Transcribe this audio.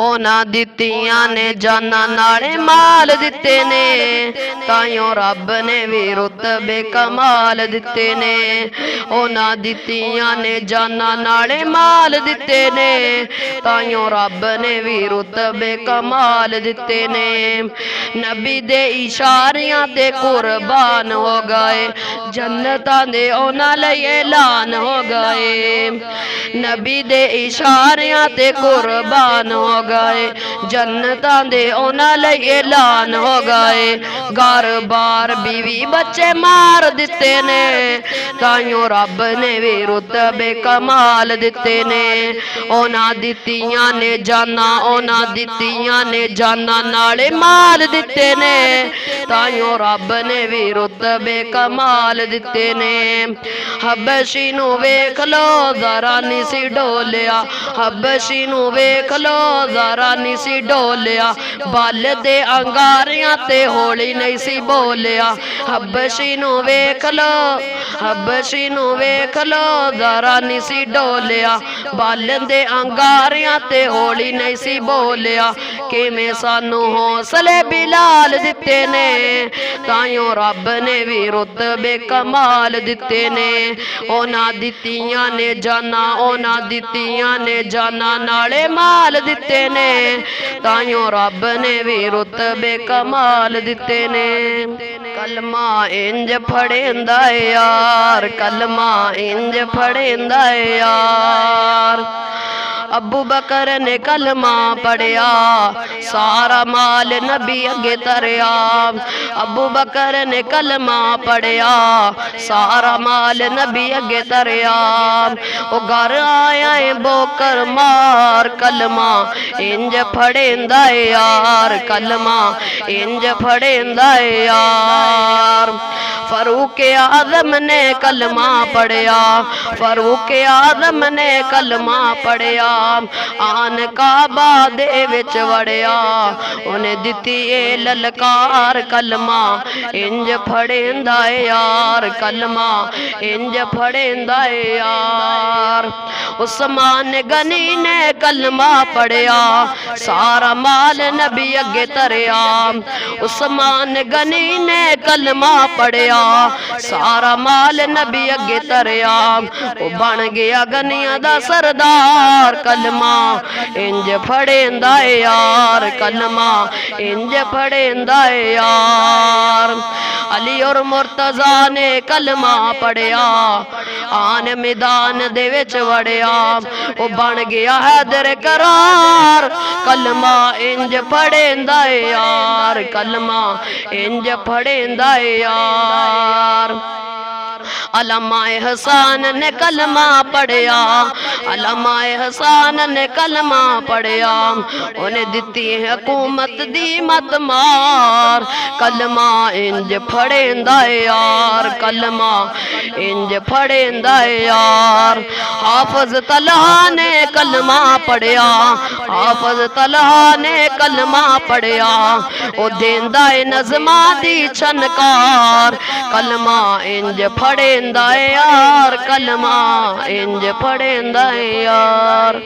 ਉਹਨਾਂ ਦਿੱਤੀਆਂ ਨੇ ਜਾਨਾਂ ਨਾਲੇ ਮਾਲ ਦਿੱਤੇ ਨੇ, ਤਾਈਓ ਰੱਬ ਨੇ ਵੀ ਰੁਤਬੇ ਕਮਾਲ ਦਿੱਤੇ ਨੇ। ਉਹਨਾਂ ਦਿੱਤੀਆਂ ਨੇ ਜਾਨਾਂ ਨਾਲੇ ਮਾਲ ਦਿੱਤੇ ਨੇ, ਤਾਈਓ ਰੱਬ ਨੇ ਵੀ ਰੁਤਬੇ ਕਮਾਲ ਦਿੱਤੇ ਨੇ। ਨਬੀ ਦੇ ਇਸ਼ਾਰਿਆਂ ਤੇ ਕੁਰਬਾਨ ਹੋ ਗਏ, ਜन्नतां दे ਉਹਨਾਂ ਲਈ ऐलान हो गए। नबी दे इशारियां ते कुर्बान हो गए, जन्नतां दे ਉਹਨਾਂ ਲਈ ऐलान हो गए। घर बार बीवी बच्चे मार दिते ने, ताइयों रब ने भी रुतबे कमाल दिते ने। ਉਹਨਾਂ ਦਿੱਤੀਆਂ ने जाना, ਉਹਨਾਂ ਦਿੱਤੀਆਂ ने जाना नाले माल दिते ने, ताइयों रब ने भी रुतबे कमाल दिते ने। हबशी नू वेख लो जरा नी सी डोलिया, हबशी नू वेख लो जरा नी सी डोलिया, बल दे अंगारियां ते होली नहीं सी बोलिया। हबशी नू वेख लो, हबशी नू वेख लो जरा नी सी डोलिया, बल दे अंगारियां ते होली नहीं सी बोलिया। किवें सानू हौसले बिलाल दिते ने, ताइयों रब ने भी रुतबे कमाल दिते ने। ਉਹਨਾਂ ਦਿੱਤੀਆਂ ਨੇ ਜਾਨਾਂ, ਉਹਨਾਂ ਦਿੱਤੀਆਂ ਨੇ ਜਾਨਾਂ ਨਾਲੇ ਮਾਲ ਦਿੱਤੇ ਨੇ, ਤਾਈਓ ਰੱਬ ਨੇ ਵੀ रुतबे कमाल दिते ने। कलमा इंज फड़ेंदा यार, कलमा इंज फड़ेंदा यार। अबू बकर ने कलमा पढ़िया, सारा माल नबी अगे तरया। अबू बकर ने कलमा पढ़िया, सारा माल नबी अगे तरया। ओ घर आया है बोकर मार, कलमा इंज फड़ेंदा यार, कलमा इंज फड़ेंदा यार। फरूक आजम ने कलमा पढ़िया, फरूक आजम ने कलमा पढ़िया। आन काबा दे विच वड़िया, उन्हें दिती ए ललकार, कलमा इंज फड़ेंदा यार, कलमा इंज फड़ेंदा यार। उस्मान गनी ने कलमा पढ़िया, सारा माल नबी अगे तरया। उस्मान गनी ने कलमा पढ़िया, सारा माल नबी अगे तरया। वो बन गया गनिया दा सरदार, कलमा इंज फड़ेंदा यार, कलमा इंज फड़ेंदा यार। अली और मुर्तजा ने कलमा पढ़िया, आन मैदान दे विच वड़िया। वो बन गया हैदर करार, कलमा इंज फड़ेंदा यार, कलमा इंज फड़ेंदा यार। अल्लामा एहसान ने कलमा पढ़िया, अल्लामा एहसान ने कलमा पढ़िया। उन्हें दिती हुकूमत दी मत मार, कलमा इंज फड़ेंदा यार, कलमा इंज फड़ेंदा यार। हाफिज तलहा ने कलमा पढ़िया, हाफिज तलहा ने कलमा पढ़िया। ओ देंदा है नज़मा दी छनकार, कलमा इंज फड़ेंदा यार, कलमा इंज फड़ेंदा यार।